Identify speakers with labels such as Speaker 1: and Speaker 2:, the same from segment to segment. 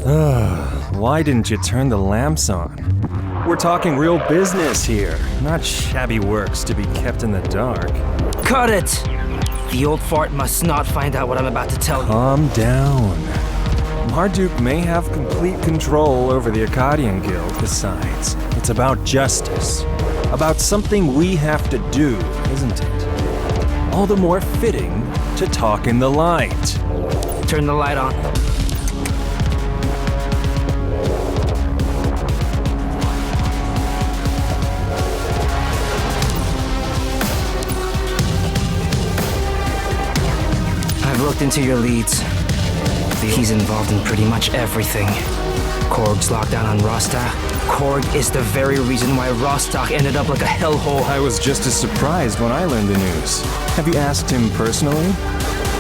Speaker 1: Why didn't you turn the lamps on? We're talking real business here, not shabby works to be kept in the dark.
Speaker 2: Cut it! The old fart must not find out what I'm about to tell you.
Speaker 1: Calm down. Marduk may have complete control over the Akkadian Guild. Besides, it's about justice. About something we have to do, isn't it? All the more fitting to talk in the light.
Speaker 2: Turn the light on. I've looked into your leads. He's involved in pretty much everything. Korg's lockdown on Rostak. Korg is the very reason why Rostak ended up like a hellhole.
Speaker 1: I was just as surprised when I learned the news. Have you asked him personally?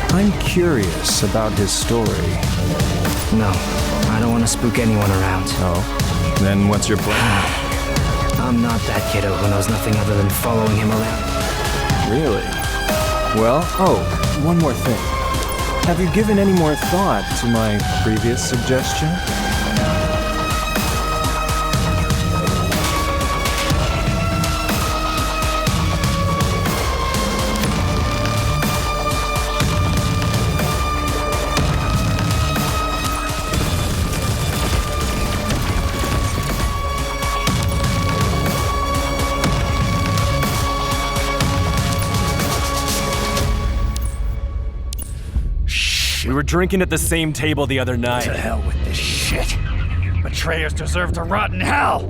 Speaker 1: I'm curious about his story.
Speaker 2: No, I don't want to spook anyone around.
Speaker 1: Oh? Then what's your plan?
Speaker 2: I'm not that kiddo who knows nothing other than following him around.
Speaker 1: Really? Well, one more thing. Have you given any more thought to my previous suggestion?
Speaker 3: We were drinking at the same table the other night.
Speaker 4: To hell with this shit. Betrayers deserve to rot in hell.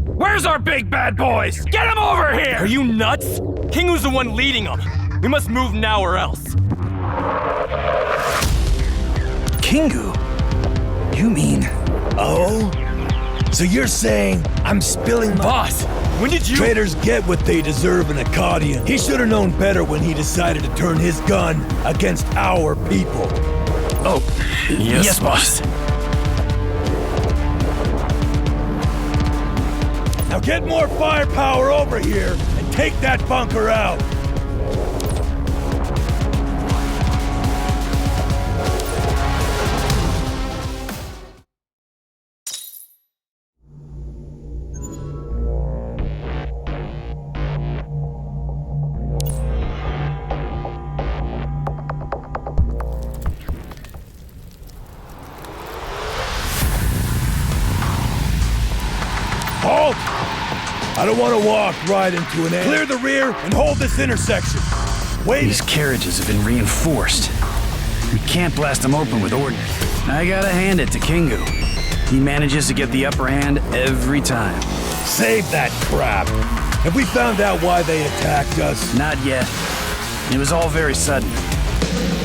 Speaker 4: Where's our big bad boys? Get them over here!
Speaker 3: Are you nuts? Kingu's the one leading them. We must move now or else.
Speaker 4: Kingu? You mean... Oh? So you're saying I'm spilling my...
Speaker 3: Boss, when did you...
Speaker 4: Traitors get what they deserve in Akkadian. He should have known better when he decided to turn his gun against our people.
Speaker 3: Oh, yes, boss.
Speaker 4: Now get more firepower over here and take that bunker out. Halt! I don't want to walk right into an end. Clear the rear and hold this intersection. Wait.
Speaker 5: These carriages have been reinforced. We can't blast them open with ordnance. I gotta hand it to Kingu. He manages to get the upper hand every time.
Speaker 4: Save that crap. Have we found out why they attacked us?
Speaker 5: Not yet. It was all very sudden.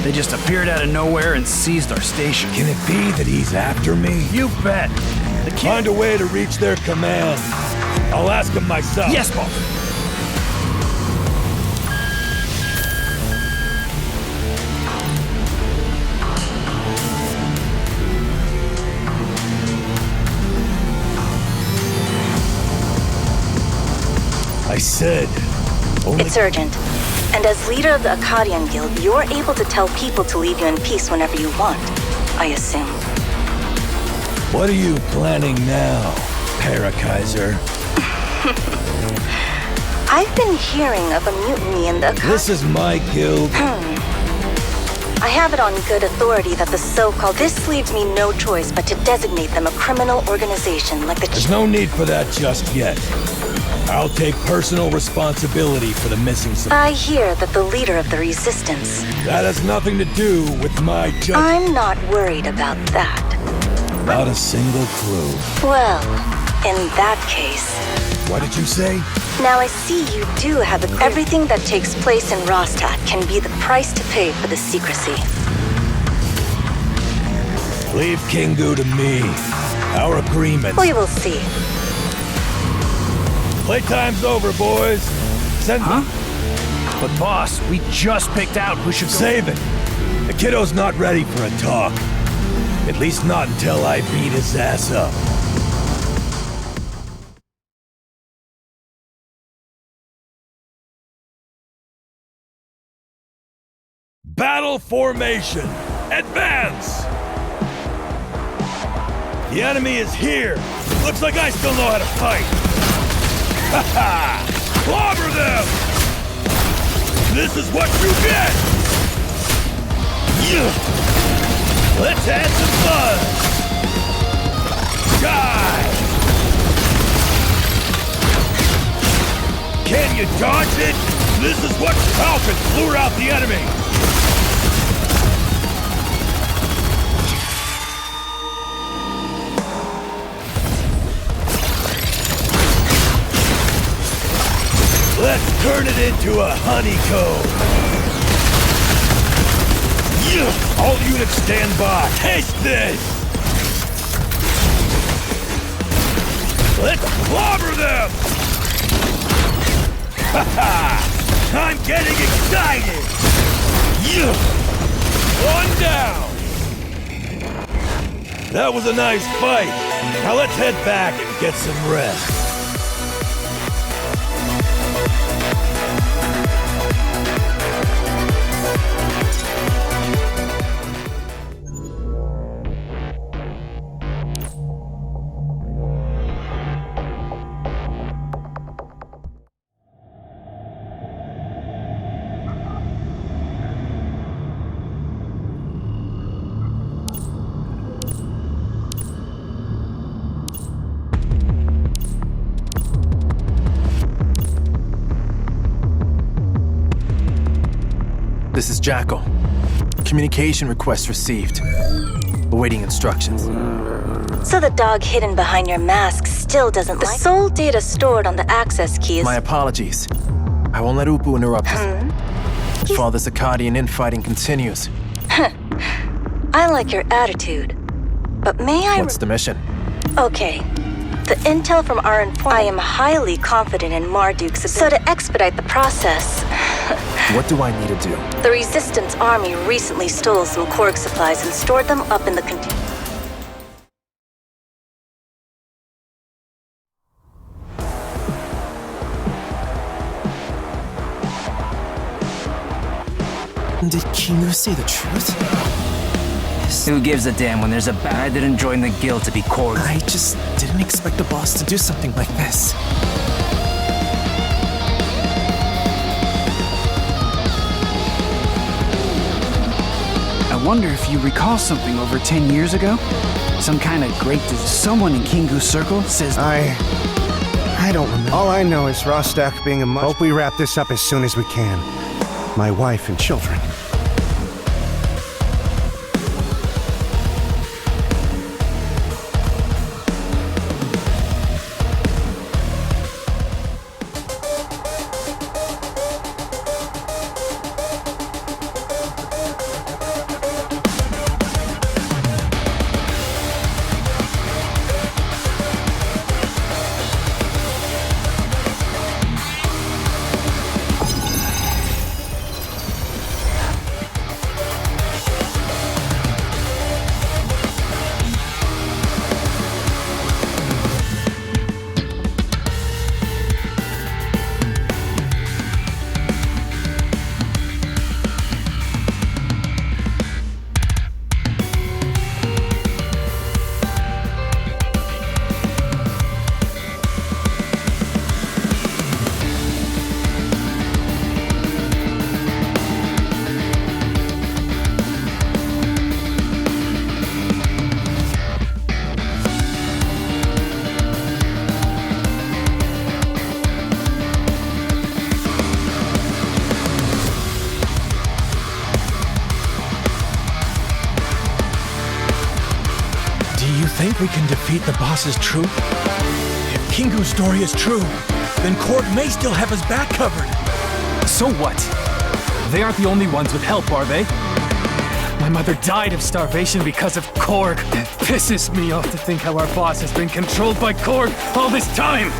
Speaker 5: They just appeared out of nowhere and seized our station.
Speaker 4: Can it be that he's after me?
Speaker 5: You bet. The kid...
Speaker 4: Find a way to reach their command. I'll ask him myself.
Speaker 5: Yes, boss.
Speaker 4: I said... Only...
Speaker 6: It's urgent. And as leader of the Akkadian Guild, you're able to tell people to leave you in peace whenever you want, I assume.
Speaker 4: What are you planning now, CHIROCHISU?
Speaker 6: I've been hearing of a mutiny in the
Speaker 4: This is my guild.
Speaker 6: I have it on good authority that the so-called... This leaves me no choice but to designate them a criminal organization like the...
Speaker 4: There's no need for that just yet. I'll take personal responsibility for the missing...
Speaker 6: I hear that the leader of the resistance...
Speaker 4: That has nothing to do with my judgment.
Speaker 6: I'm not worried about that.
Speaker 4: Not a single clue.
Speaker 6: Well, in that case...
Speaker 4: What did you say?
Speaker 6: Now I see you do have everything that takes place in Rostak can be the price to pay for the secrecy.
Speaker 4: Leave Kingu to me. Our agreement.
Speaker 6: We will see.
Speaker 4: Playtime's over, boys. Send them.
Speaker 5: But boss, we just picked out who should go...
Speaker 4: Save it. The kiddo's not ready for a talk. At least not until I beat his ass up. Battle formation! Advance! The enemy is here! Looks like I still know how to fight! Ha ha! Clobber them! This is what you get! Yeah. Let's add some fun! Die! Can you dodge it? This is what Falcons lure out the enemy! Let's turn it into a honeycomb! Yeah. All units stand by! Taste this! Let's clobber them! Ha ha! I'm getting excited! Yeah. One down! That was a nice fight! Now let's head back and get some rest.
Speaker 7: This is Jackal. Communication request received. Awaiting instructions.
Speaker 6: So the dog hidden behind your mask still doesn't like... The soul data stored on the access key is...
Speaker 7: My apologies. I won't let Upu interrupt us. While this Akkadian infighting continues.
Speaker 6: I like your attitude. But may I...
Speaker 7: What's the mission?
Speaker 6: Okay. The intel from our informant... I am highly confident in Marduk's ability. So to expedite the process...
Speaker 7: What do I need to do?
Speaker 6: The Resistance Army recently stole some Korg supplies and stored them up in the container.
Speaker 7: Did Kingu say the truth?
Speaker 2: Who gives a damn when there's a I didn't join the guild to be Korg.
Speaker 7: I just didn't expect the boss to do something like this.
Speaker 5: I wonder if you recall something over 10 years ago? Some kind of great... Someone in Kingu's circle says...
Speaker 8: I don't remember. All I know is Rostak being a Hope we wrap this up as soon as we can. My wife and children.
Speaker 4: Think we can defeat the boss's troop? If Kingu's story is true, then Korg may still have his back covered.
Speaker 3: So what? They aren't the only ones with help, are they? My mother died of starvation because of Korg. It pisses me off to think how our boss has been controlled by Korg all this time!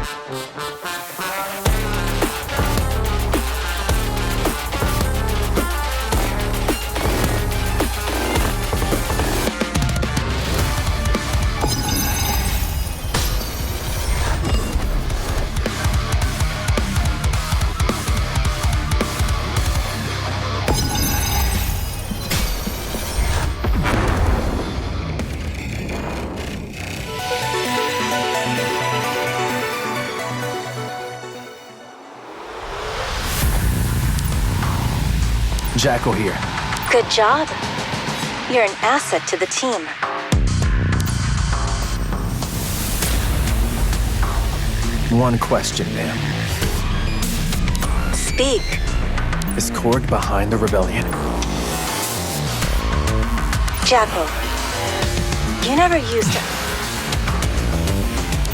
Speaker 7: Jackal here.
Speaker 6: Good job. You're an asset to the team.
Speaker 7: One question, ma'am.
Speaker 6: Speak.
Speaker 7: Is Korg behind the rebellion?
Speaker 6: Jackal, you never used it.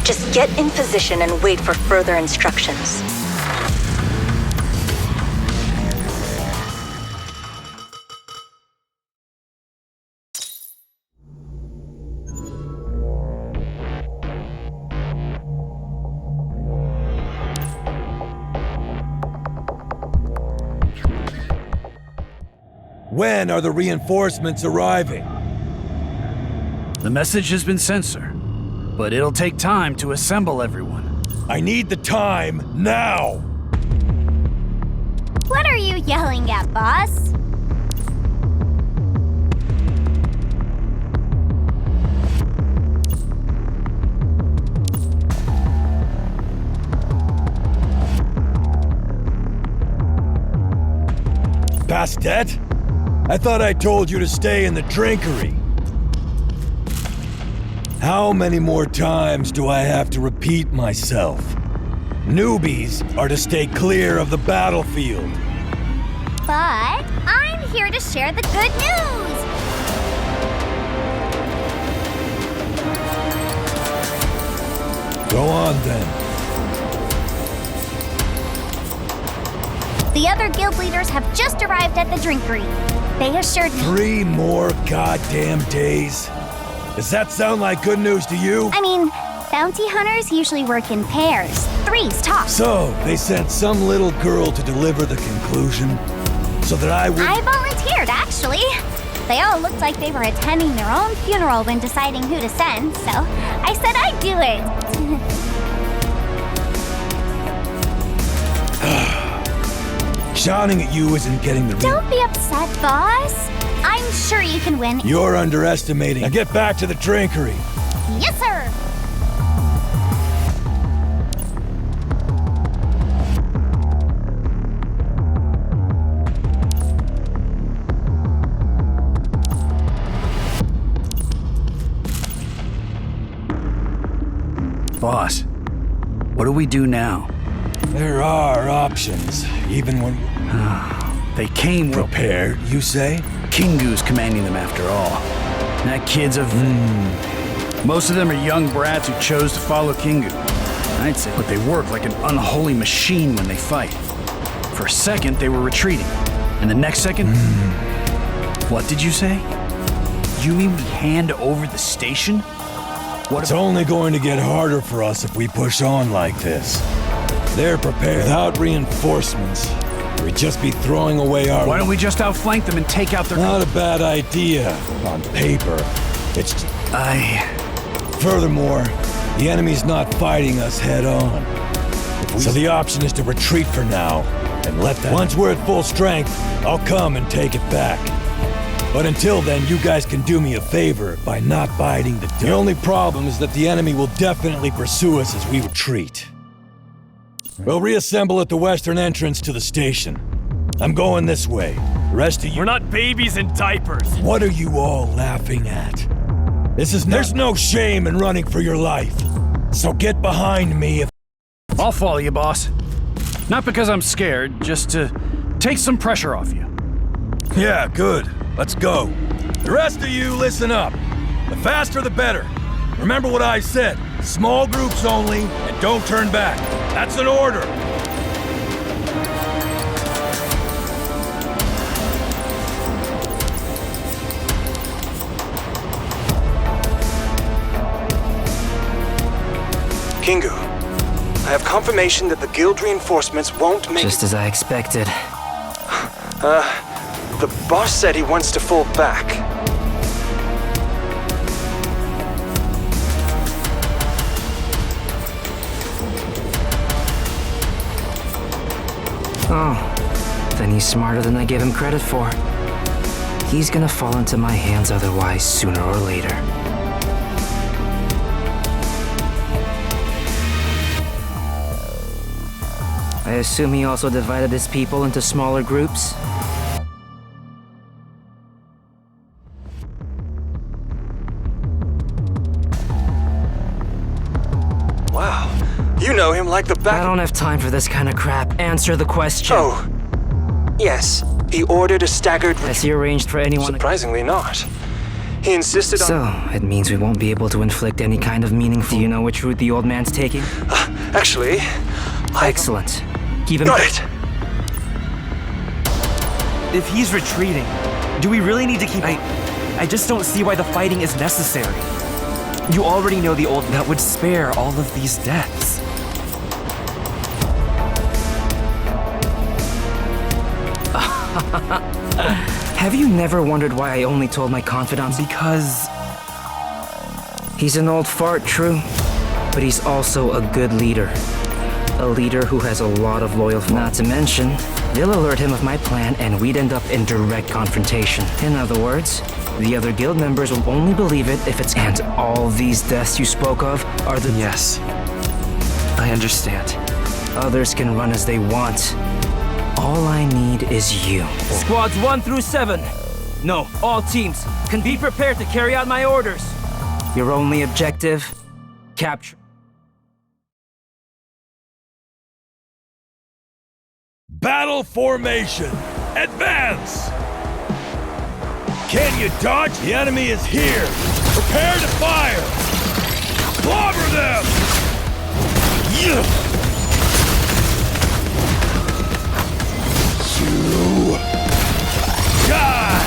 Speaker 6: Just get in position and wait for further instructions.
Speaker 4: When are the reinforcements arriving?
Speaker 5: The message has been sent, sir. But it'll take time to assemble everyone.
Speaker 4: I need the time now!
Speaker 9: What are you yelling at, boss?
Speaker 4: Bastet? I thought I told you to stay in the drinkery. How many more times do I have to repeat myself? Newbies are to stay clear of the battlefield.
Speaker 9: But I'm here to share the good news!
Speaker 4: Go on then.
Speaker 9: The other guild leaders have just arrived at the drinkery. They assured me...
Speaker 4: 3 more goddamn days? Does that sound like good news to you?
Speaker 9: I mean, bounty hunters usually work in pairs. 3's tops.
Speaker 4: So, they sent some little girl to deliver the conclusion, so that I would...
Speaker 9: I volunteered, actually. They all looked like they were attending their own funeral when deciding who to send, so I said I'd do it.
Speaker 4: Shouting at you isn't getting the...
Speaker 9: Don't be upset, boss. I'm sure you can win.
Speaker 4: You're underestimating. Now get back to the drinkery.
Speaker 9: Yes, sir.
Speaker 5: Boss, what do we do now?
Speaker 4: There are options, even when...
Speaker 5: They came
Speaker 4: Prepared, you say?
Speaker 5: Kingu's commanding them after all. That kid's a... Most of them are young brats who chose to follow Kingu. I'd say, but they work like an unholy machine when they fight. For a second, they were retreating. And the next second... What did you say? You mean we hand over the station?
Speaker 4: It's only going to get harder for us if we push on like this. They're prepared. Without reinforcements, we'd just be throwing away our...
Speaker 5: Why don't we just outflank them and take out their...
Speaker 4: Not a bad idea, on paper. It's... Furthermore, the enemy's not fighting us head on. So the option is to retreat for now, and let them... Once we're at full strength, I'll come and take it back. But until then, you guys can do me a favor by not biting the dust. The only problem is that the enemy will definitely pursue us as we retreat. We'll reassemble at the western entrance to the station. I'm going this way. The rest of you...
Speaker 3: We're not babies in diapers.
Speaker 4: What are you all laughing at? There's no shame in running for your life. So get behind me if...
Speaker 5: I'll follow you, boss. Not because I'm scared, just to take some pressure off you.
Speaker 4: Yeah, good. Let's go. The rest of you, listen up. The faster the better. Remember what I said. Small groups only, and don't turn back. That's an order.
Speaker 8: Kingu, I have confirmation that the guild reinforcements won't make...
Speaker 2: Just as I expected.
Speaker 8: The boss said he wants to fall back.
Speaker 2: Oh, then he's smarter than I gave him credit for. He's gonna fall into my hands otherwise sooner or later. I assume he also divided his people into smaller groups?
Speaker 1: know him like the back.
Speaker 2: I don't have time for this kind of crap. Answer the question.
Speaker 1: Oh. Yes. He ordered a staggered.
Speaker 2: Has he arranged for anyone?
Speaker 1: Surprisingly not. He insisted on.
Speaker 2: So, it means we won't be able to inflict any kind of meaningful. Do you know which route the old man's taking?
Speaker 1: Actually,
Speaker 2: Excellent. Keep him.
Speaker 1: Got it.
Speaker 10: If he's retreating, do we really need to keep... I just don't see why the fighting is necessary. You already know the old that would spare all of these deaths.
Speaker 2: Have you never wondered why I only told my confidants?
Speaker 10: Because...
Speaker 2: He's an old fart, true. But he's also a good leader. A leader who has a lot of loyal followers. Not to mention, they'll alert him of my plan and we'd end up in direct confrontation. In other words, the other guild members will only believe it if it's... And all these deaths you spoke of are the...
Speaker 10: Yes. I understand.
Speaker 2: Others can run as they want. All I need is you. Squads 1 through 7. No, all teams can be prepared to carry out my orders. Your only objective, capture.
Speaker 4: Battle formation! Advance! Can you dodge? The enemy is here! Prepare to fire! Clobber them! You! Die!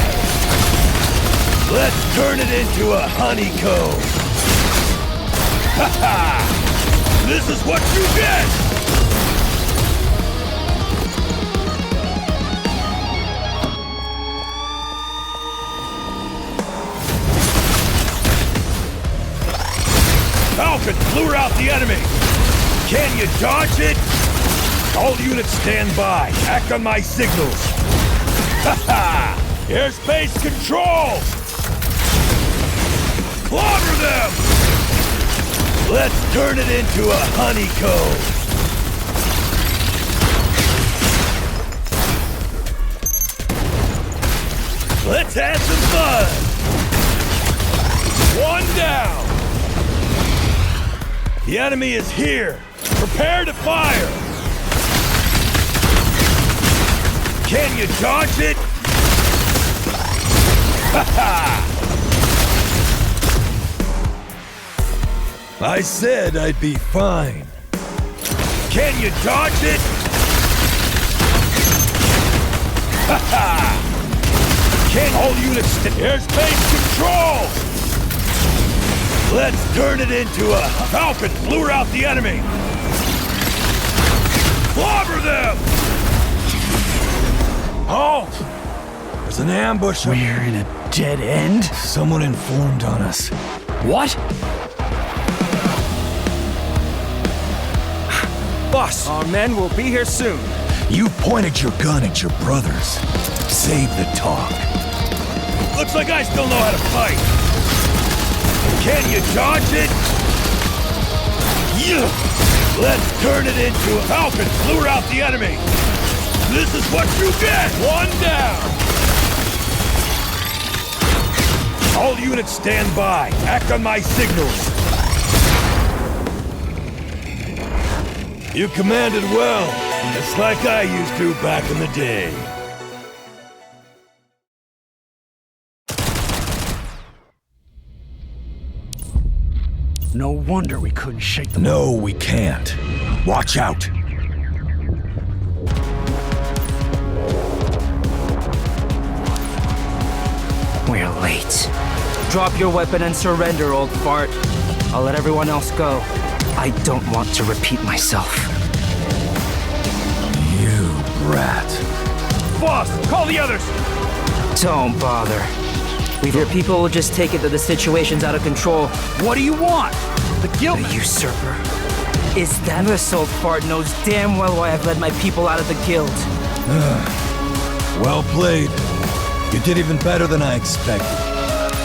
Speaker 4: Let's turn it into a honeycomb! Ha ha! This is what you get! Falcon, lure out the enemy! Can you dodge it? All units stand by. Act on my signals. Ha ha! Airspace control! Clobber them! Let's turn it into a honeycomb! Let's have some fun! One down! The enemy is here! Prepare to fire! Can you dodge it? Ha ha! I said I'd be fine. Can you dodge it? Ha ha! Can all units airspace control? Let's turn it into a Falcon, lure out the enemy! Clobber them! Halt! There's an ambush.
Speaker 5: We're in a dead end?
Speaker 4: Someone informed on us.
Speaker 5: What?
Speaker 1: Boss, our men will be here soon.
Speaker 4: You pointed your gun at your brothers. Save the talk. Looks like I still know how to fight. Can you dodge it? Yeah. Let's turn it into a Falcon. Lure out the enemy. This is what you get. One down. All units stand by. Act on my signals. You commanded well, just like I used to back in the day.
Speaker 5: No wonder we couldn't shake them.
Speaker 4: No, we can't. Watch out!
Speaker 2: We're late. Drop your weapon and surrender, old fart. I'll let everyone else go. I don't want to repeat myself.
Speaker 4: You brat.
Speaker 5: Boss, call the others!
Speaker 2: Don't bother. Your people will just take it that the situation's out of control.
Speaker 5: What do you want? The guild...
Speaker 2: The usurper. Is that this old fart knows damn well why I've led my people out of the guild.
Speaker 4: Well played. You did even better than I expected.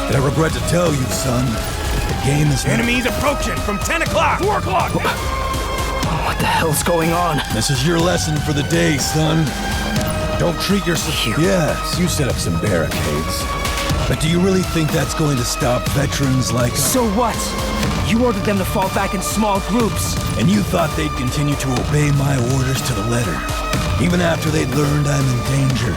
Speaker 4: And I regret to tell you, son, the game is...
Speaker 5: Enemies approaching from 10 o'clock! 4 o'clock!
Speaker 2: What the hell's going on?
Speaker 4: This is your lesson for the day, son. Don't treat yourself... Yes, you set up some barricades. But do you really think that's going to stop veterans like us?
Speaker 2: So what? You ordered them to fall back in small groups.
Speaker 4: And you thought they'd continue to obey my orders to the letter, even after they'd learned I'm in danger.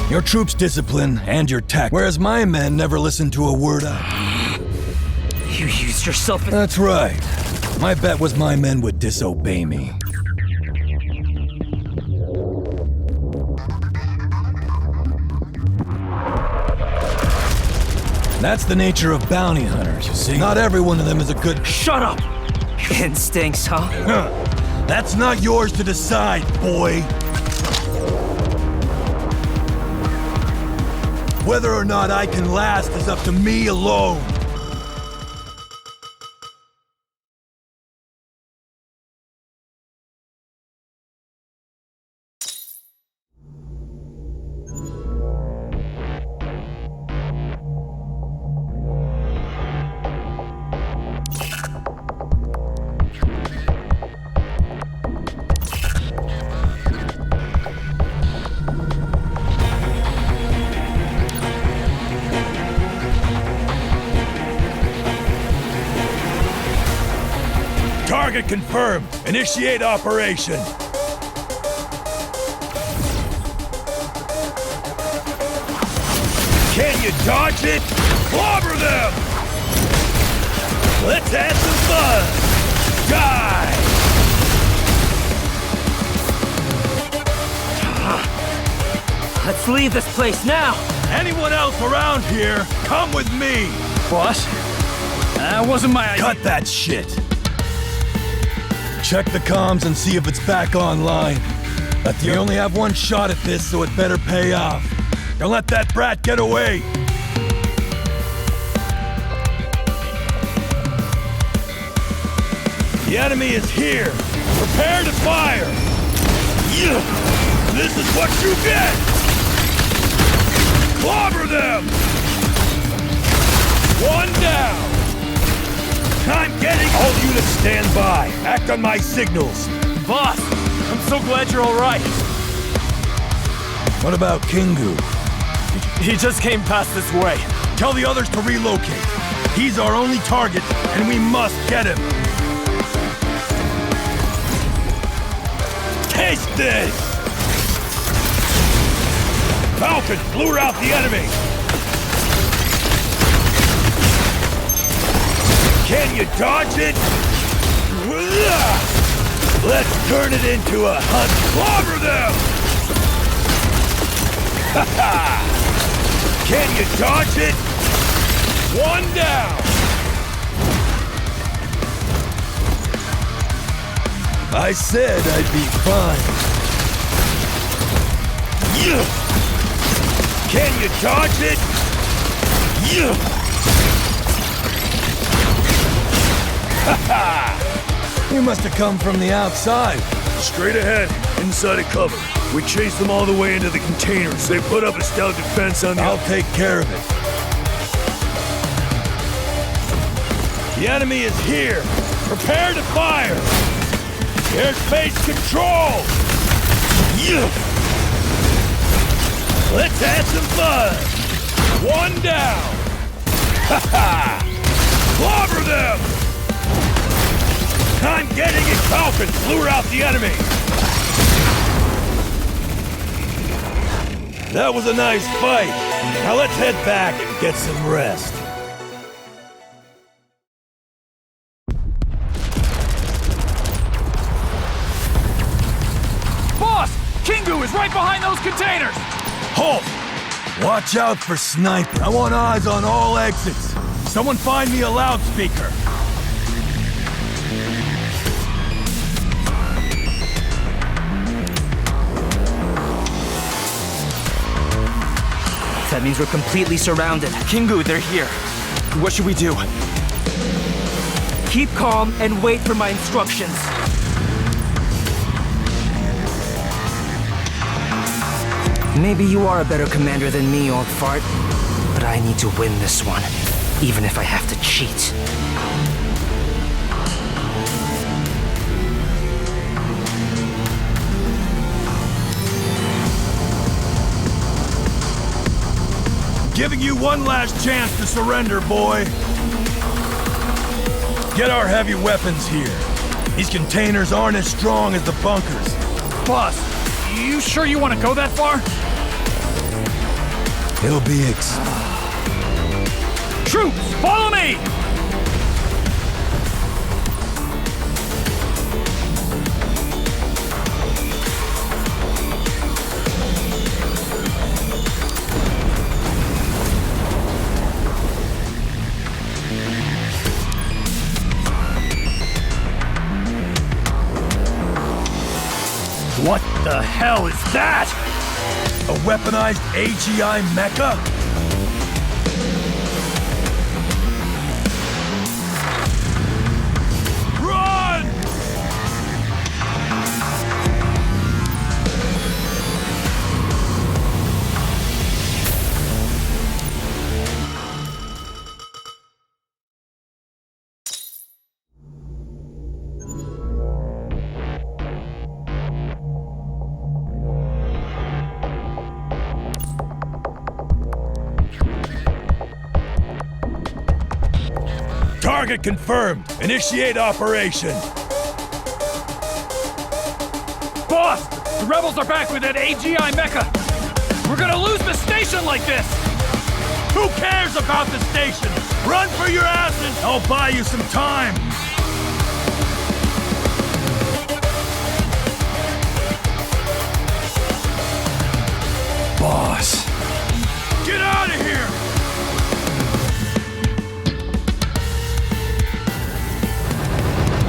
Speaker 4: Your troops discipline and your tactics, whereas my men never listened to a word I...
Speaker 2: You used yourself as...
Speaker 4: That's right. My bet was my men would disobey me. That's the nature of bounty hunters, you see. Not every one of them is a good...
Speaker 2: Shut up! Instincts, huh?
Speaker 4: That's not yours to decide, boy. Whether or not I can last is up to me alone. Target confirmed. Initiate operation. Can you dodge it? Clobber them! Let's have some fun! Die!
Speaker 2: Let's leave this place now!
Speaker 4: Anyone else around here, come with me!
Speaker 5: What? That wasn't my idea.
Speaker 4: Cut that shit! Check the comms and see if it's back online. You only have one shot at this, so it better pay off. Don't let that brat get away! The enemy is here! Prepare to fire! Yeah. This is what you get! Clobber them! One down! I'm getting all units stand by. Act on my signals.
Speaker 3: Boss, I'm so glad you're all right.
Speaker 4: What about Kingu?
Speaker 3: He just came past this way.
Speaker 4: Tell the others to relocate. He's our only target, and we must get him. Taste this! Falcon, lure out the enemy! Can you dodge it? Let's turn it into a hunt. Clobber them! Ha ha! Can you dodge it? One down! I said I'd be fine. Can you dodge it? Ha ha! You must have come from the outside. Straight ahead, inside a cover. We chased them all the way into the containers. They put up a stout defense on the... I'll take care of it. The enemy is here. Prepare to fire. Airspace control. Let's have some fun. One down. Ha ha! Clobber them! I'm getting it, Falcons! Lure out the enemy! That was a nice fight. Now let's head back and get some rest.
Speaker 3: Boss! Kingu is right behind those containers!
Speaker 4: Halt! Watch out for sniper. I want eyes on all exits. Someone find me a loudspeaker.
Speaker 2: That means we're completely surrounded.
Speaker 10: Kingu, they're here. What should we do?
Speaker 2: Keep calm and wait for my instructions. Maybe you are a better commander than me, old fart. But I need to win this one, even if I have to cheat.
Speaker 4: I'm giving you one last chance to surrender, boy. Get our heavy weapons here. These containers aren't as strong as the bunkers.
Speaker 5: Boss, you sure you want to go that far?
Speaker 4: It'll be
Speaker 5: Troops, follow me! What the hell is that?
Speaker 4: a weaponized AGI mecha? Run! Target confirmed. Initiate operation.
Speaker 5: Boss! The rebels are back with that AGI mecha! We're gonna lose the station like this!
Speaker 4: Who cares about the station? Run for your asses! I'll buy you some time! Boss. Get out of here!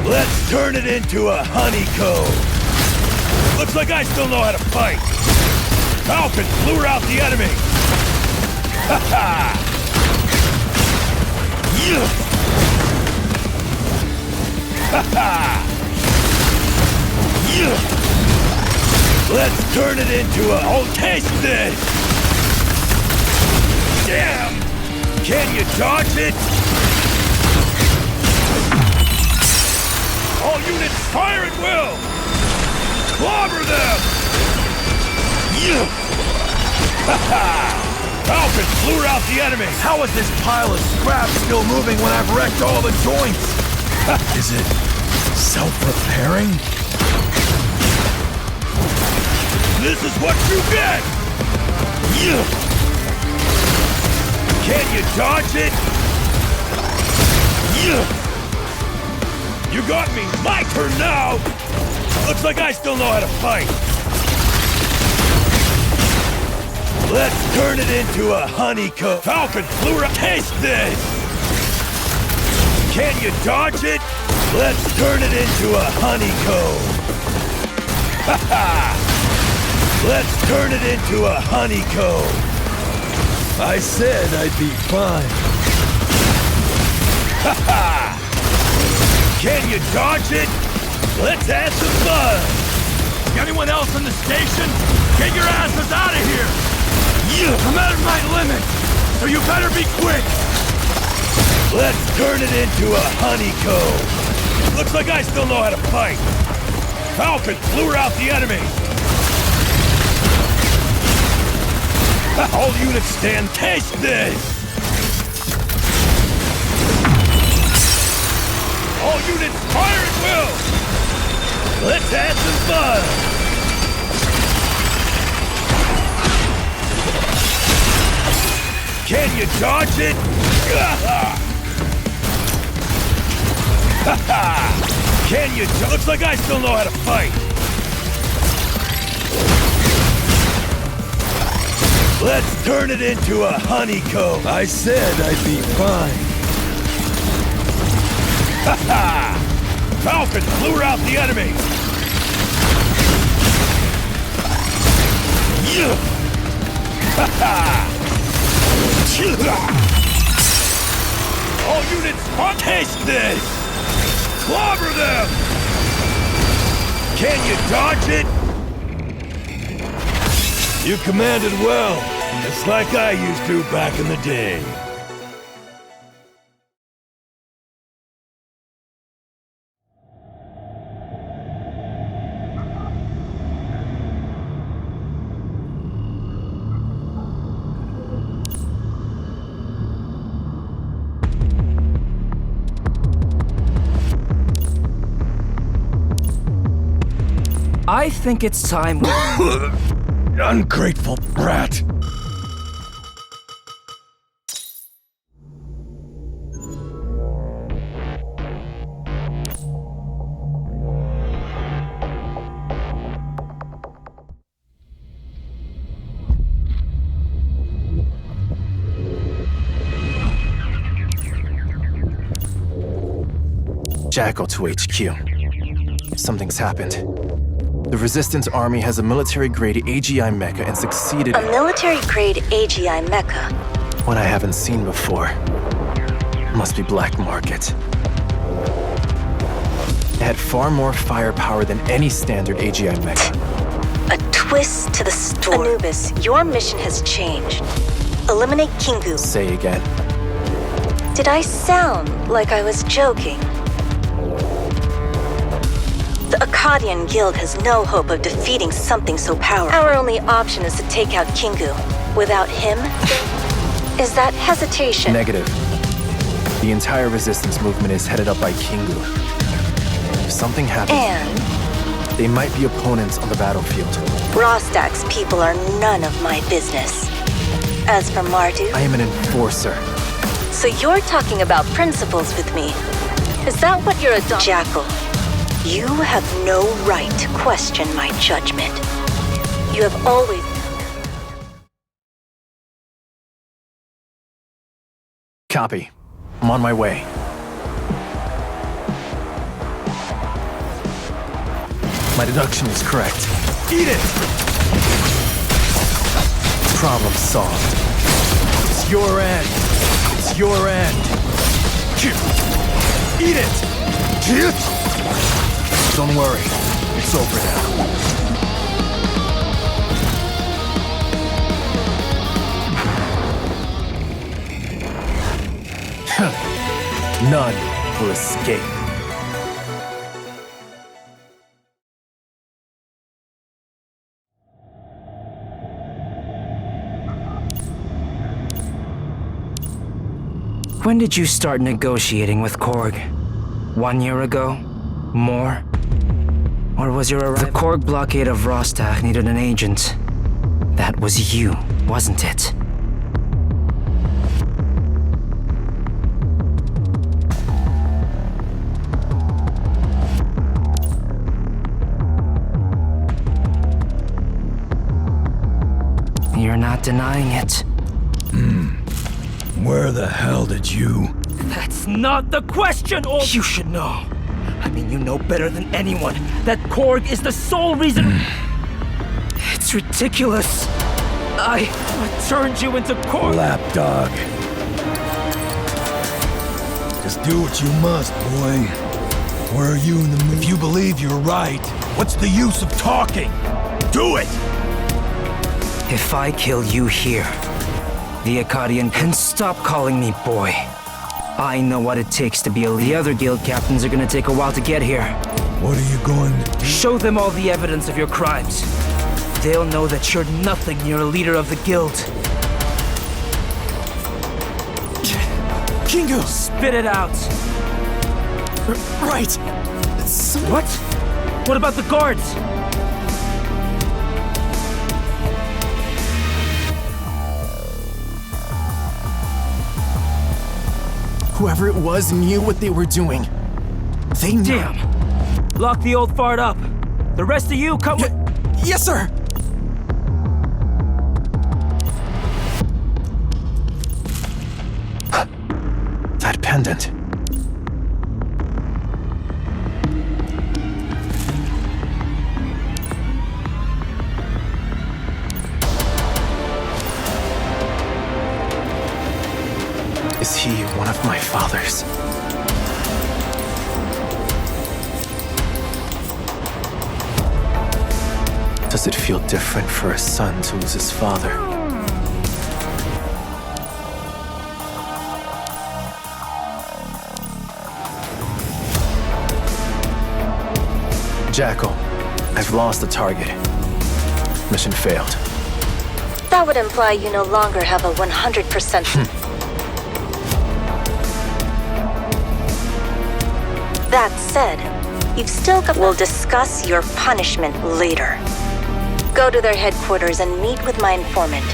Speaker 4: Let's turn it into a honeycomb. Looks like I still know how to fight. Falcon, lure out the enemy. Ha ha! Yeah! Ha ha! Yeah! Let's turn it into a... Oh, taste this! Damn! Can you dodge it? All units, fire at will! Clobber them! Yeah! Ha ha! Falcon, lure out the enemy! How is this pile of scrap still moving when I've wrecked all the joints? Is it self-repairing? This is what you get! Yeah! Can you dodge it? Yeah! You got me! My turn now! Looks like I still know how to fight! Let's turn it into a honeycomb! Falcon, lure out! Taste this! Can you dodge it? Let's turn it into a honeycomb! Ha ha! Let's turn it into a honeycomb! I said I'd be fine. Ha ha! Can you dodge it? Let's add some fun! Anyone else in the station? Get your asses out of here! I'm at my limit, so you better be quick! Let's turn it into a honeycomb! Looks like I still know how to fight! Falcon, lure out the enemy! All units stand, taste this! All units, fire at will! Let's have some fun! Can you dodge it? Can you dodge? Looks like I still know how to fight! Let's turn it into a honeycomb! I said I'd be fine. Ha ha! Falcon, lure out the enemy! Yeah! Ha ha! All units, taste this! Clobber them! Can you dodge it? You commanded well, just like I used to back in the day.
Speaker 2: I think it's time we...
Speaker 4: Ungrateful brat!
Speaker 7: Jackal to HQ. Something's happened. The Resistance Army has a military-grade AGI mecha and succeeded
Speaker 6: A
Speaker 7: in
Speaker 6: military-grade AGI mecha.
Speaker 7: what I haven't seen before. Must be black market. It had far more firepower than any standard AGI mecha.
Speaker 6: A twist to the story. Anubis, your mission has changed. Eliminate Kingu.
Speaker 7: Say again.
Speaker 6: Did I sound like I was joking? The Akkadian Guild has no hope of defeating something so powerful. Our only option is to take out Kingu. Without him, is that hesitation?
Speaker 7: Negative. The entire resistance movement is headed up by Kingu. If something happens,
Speaker 6: And
Speaker 7: they might be opponents on the battlefield.
Speaker 6: Rostak's people are none of my business. As for Marduk,
Speaker 7: I am an enforcer.
Speaker 6: so you're talking about principles with me. Is that what you're adopting? Jackal, you have no right to question my judgment. You have always...
Speaker 7: Copy. I'm on my way. My deduction is correct.
Speaker 4: Eat it!
Speaker 7: Problem solved.
Speaker 4: It's your end. It's your end. Eat it!
Speaker 7: Don't worry. It's over now. None will escape.
Speaker 2: When did you start negotiating with Korg? 1 year ago? More? Or was your arrival? The Korg blockade of Rostak needed an agent. That was you, wasn't it? You're not denying it.
Speaker 4: Where the hell did you...
Speaker 2: That's not the question, old... You should know. I mean, you know better than anyone that Korg is the sole reason... It's ridiculous. I turned you into Korg...
Speaker 4: Lapdog. Just do what you must, boy. Where are you in the mood? If you believe you're right, what's the use of talking? Do it!
Speaker 2: If I kill you here, the Akkadian can stop calling me boy. I know what it takes to be a leader. The other guild captains are gonna take a while to get here.
Speaker 4: What are you going to do?
Speaker 2: Show them all the evidence of your crimes. They'll know that you're nothing near a leader of the guild.
Speaker 3: Kingu!
Speaker 2: Spit it out.
Speaker 3: Right!
Speaker 2: What? What about the guards?
Speaker 7: Whoever it was knew what they were doing. They knew.
Speaker 2: Damn! Lock the old fart up. The rest of you come with...
Speaker 3: Yes, sir!
Speaker 7: That pendant. Is he one of my fathers? Does it feel different for a son to lose his father? Jackal, I've lost the target. Mission failed.
Speaker 6: That would imply you no longer have a 100%... That said, You've still got... We'll discuss your punishment later. Go to their headquarters and meet with my informant.